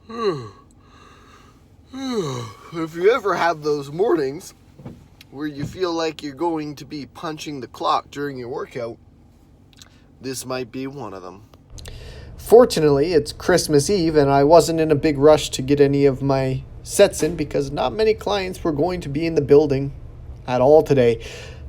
If you ever have those mornings where you feel like you're going to be punching the clock during your workout, this might be one of them. Fortunately, it's Christmas Eve, and I wasn't in a big rush to get any of my sets in because not many clients were going to be in the building at all today.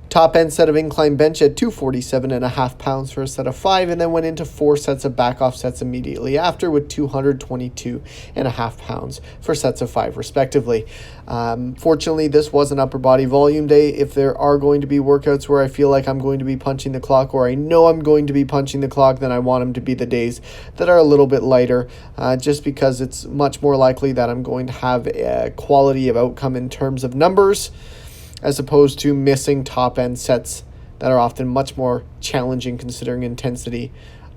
Top end set of incline bench at 247.5 pounds for a set of 5, and then went into 4 sets of back off sets immediately after with 222.5 pounds for sets of 5 respectively. Fortunately, this was an upper body volume day. If there are going to be workouts where I feel like I'm going to be punching the clock, or I know I'm going to be punching the clock, then I want them to be the days that are a little bit lighter, just because it's much more likely that I'm going to have a quality of outcome in terms of numbers, as opposed to missing top-end sets that are often much more challenging considering intensity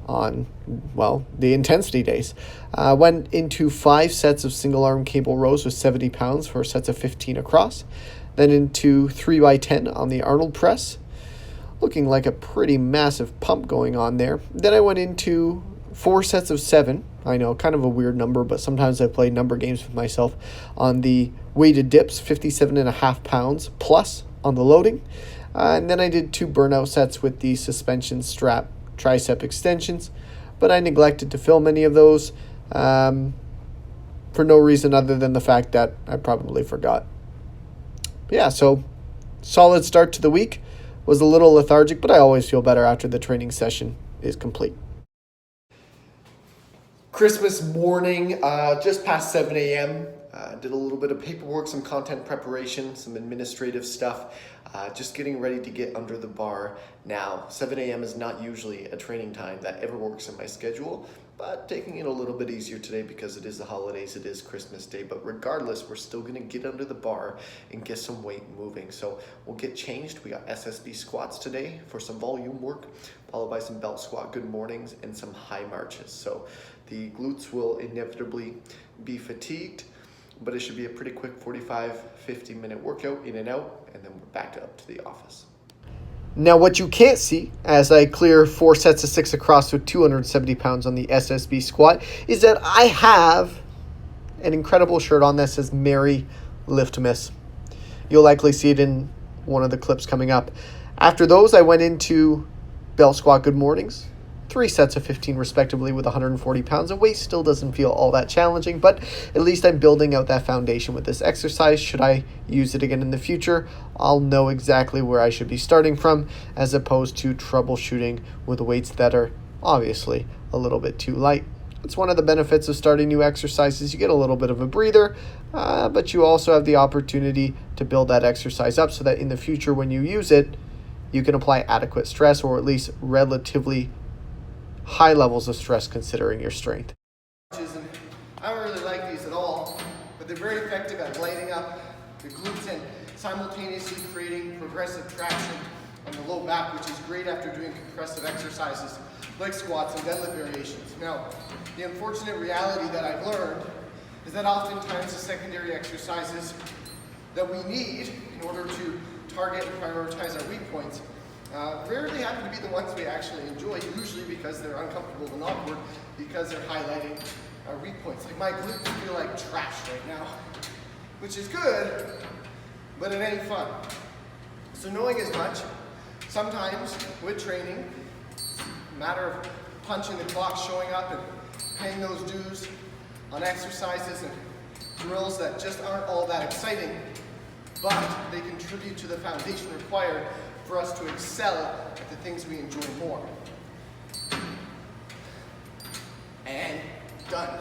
on, well, the intensity days. Went into 5 sets of single-arm cable rows with 70 pounds for sets of 15 across. Then into 3x10 on the Arnold Press, looking like a pretty massive pump going on there. Then I went into 4 sets of 7. I know, kind of a weird number, but sometimes I play number games with myself on the weighted dips, 57.5 pounds plus on the loading. And then I did 2 burnout sets with the suspension strap tricep extensions, but I neglected to film any of those for no reason other than the fact that I probably forgot. Yeah, so solid start to the week. Was a little lethargic, but I always feel better after the training session is complete. Christmas morning, just past 7 a.m. Did a little bit of paperwork, some content preparation, some administrative stuff, just getting ready to get under the bar now. 7 a.m. is not usually a training time that ever works in my schedule, but taking it a little bit easier today because it is the holidays, it is Christmas Day, but regardless, we're still gonna get under the bar and get some weight moving. So we'll get changed. We got SSB Squats today for some volume work, followed by some belt squat good mornings and some high marches. So the glutes will inevitably be fatigued, but it should be a pretty quick 45-50 minute workout in and out, and then we're back up to the office. Now, what you can't see as I clear 4 sets of 6 across with 270 pounds on the SSB squat is that I have an incredible shirt on that says Merry Liftmas. You'll likely see it in one of the clips coming up. After those, I went into belt squat good mornings, 3 sets of 15 respectively with 140 pounds. The weight still doesn't feel all that challenging, but at least I'm building out that foundation with this exercise. Should I use it again in the future, I'll know exactly where I should be starting from, as opposed to troubleshooting with weights that are obviously a little bit too light. It's one of the benefits of starting new exercises. You get a little bit of a breather, but you also have the opportunity to build that exercise up so that in the future when you use it, you can apply adequate stress, or at least relatively high levels of stress considering your strength. I don't really like these at all, but they're very effective at lighting up the glutes and simultaneously creating progressive traction on the low back, which is great after doing compressive exercises like squats and deadlift variations. Now, the unfortunate reality that I've learned is that oftentimes the secondary exercises that we need in order to target and prioritize our weak points rarely happen to be the ones we actually enjoy, usually because they're uncomfortable and awkward, because they're highlighting our weak points. Like my glutes feel like trash right now, which is good, but it ain't fun. So knowing as much, sometimes with training, a matter of punching the clock, showing up and paying those dues on exercises and drills that just aren't all that exciting, but they contribute to the foundation required for us to excel at the things we enjoy more. And done.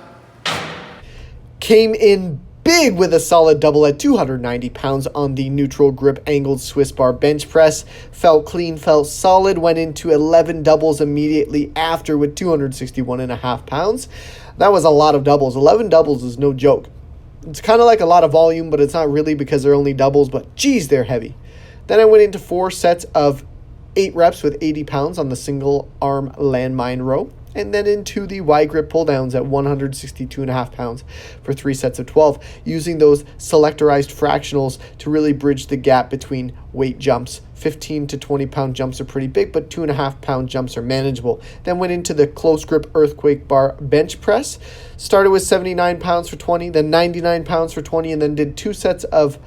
Came in big with a solid double at 290 pounds on the neutral grip angled Swiss bar bench press. Felt clean, felt solid, went into 11 doubles immediately after with 261.5 pounds. That was a lot of doubles. 11 doubles is no joke. It's kind of like a lot of volume, but it's not really because they're only doubles, but geez, they're heavy. Then I went into 4 sets of 8 reps with 80 pounds on the single arm landmine row. and then into the Y grip pull downs at 162.5 pounds for 3 sets of 12, using those selectorized fractionals to really bridge the gap between weight jumps. 15 to 20 pound jumps are pretty big, but 2.5 pound jumps are manageable. Then went into the close grip earthquake bar bench press. Started with 79 pounds for 20, then 99 pounds for 20, and then did 2 sets of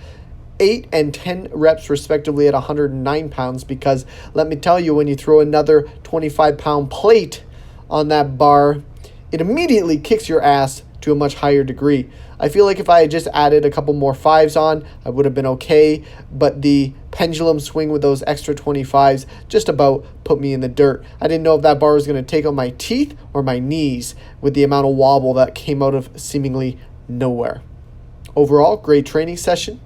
8 and 10 reps respectively at 109 pounds, because let me tell you, when you throw another 25-pound plate on that bar, it immediately kicks your ass to a much higher degree. I feel like if I had just added a couple more 5s on, I would have been okay, but the pendulum swing with those extra 25s just about put me in the dirt. I didn't know if that bar was going to take out my teeth or my knees with the amount of wobble that came out of seemingly nowhere. Overall, great training session.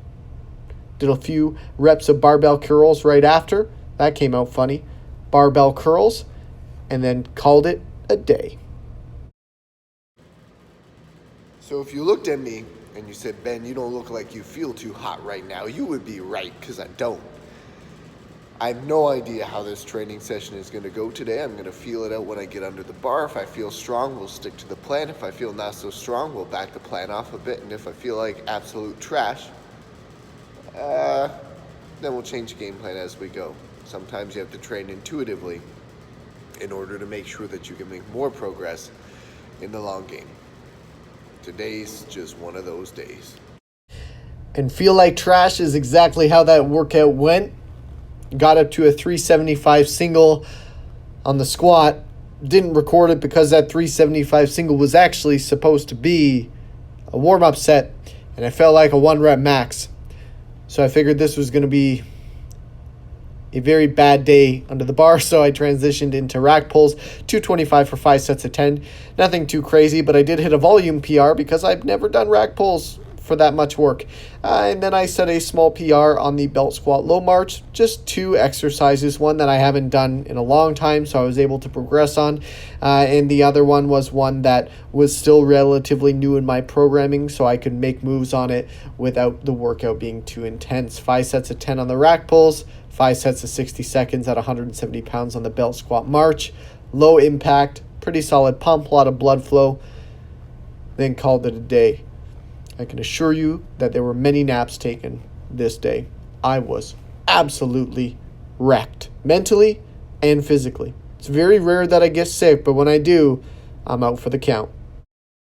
Did a few reps of barbell curls right after. That came out funny. Barbell curls, and then called it a day. So if you looked at me and you said, Ben, you don't look like you feel too hot right now, you would be right, because I don't. I have no idea how this training session is going to go today. I'm going to feel it out when I get under the bar. If I feel strong, we'll stick to the plan. If I feel not so strong, we'll back the plan off a bit. And if I feel like absolute trash, then we'll change the game plan as we go. Sometimes you have to train intuitively in order to make sure that you can make more progress in the long game. Today's just one of those days. And feel like trash is exactly how that workout went. Got up to a 375 single on the squat. Didn't record it because that 375 single was actually supposed to be a warm-up set, and it felt like a 1-rep max. So I figured this was going to be a very bad day under the bar, so I transitioned into rack pulls, 225 for 5 sets of 10. Nothing too crazy, but I did hit a volume PR because I've never done rack pulls for that much work. And then I set a small PR on the belt squat low march, just 2 exercises, one that I haven't done in a long time, so I was able to progress on, and the other one was one that was still relatively new in my programming, so I could make moves on it without the workout being too intense. 5 sets of 10 on the rack pulls, 5 sets of 60 seconds at 170 pounds on the belt squat march. Low impact, pretty solid pump, a lot of blood flow, then called it a day. I can assure you that there were many naps taken this day. I was absolutely wrecked, mentally and physically. It's very rare that I get sick, but when I do, I'm out for the count.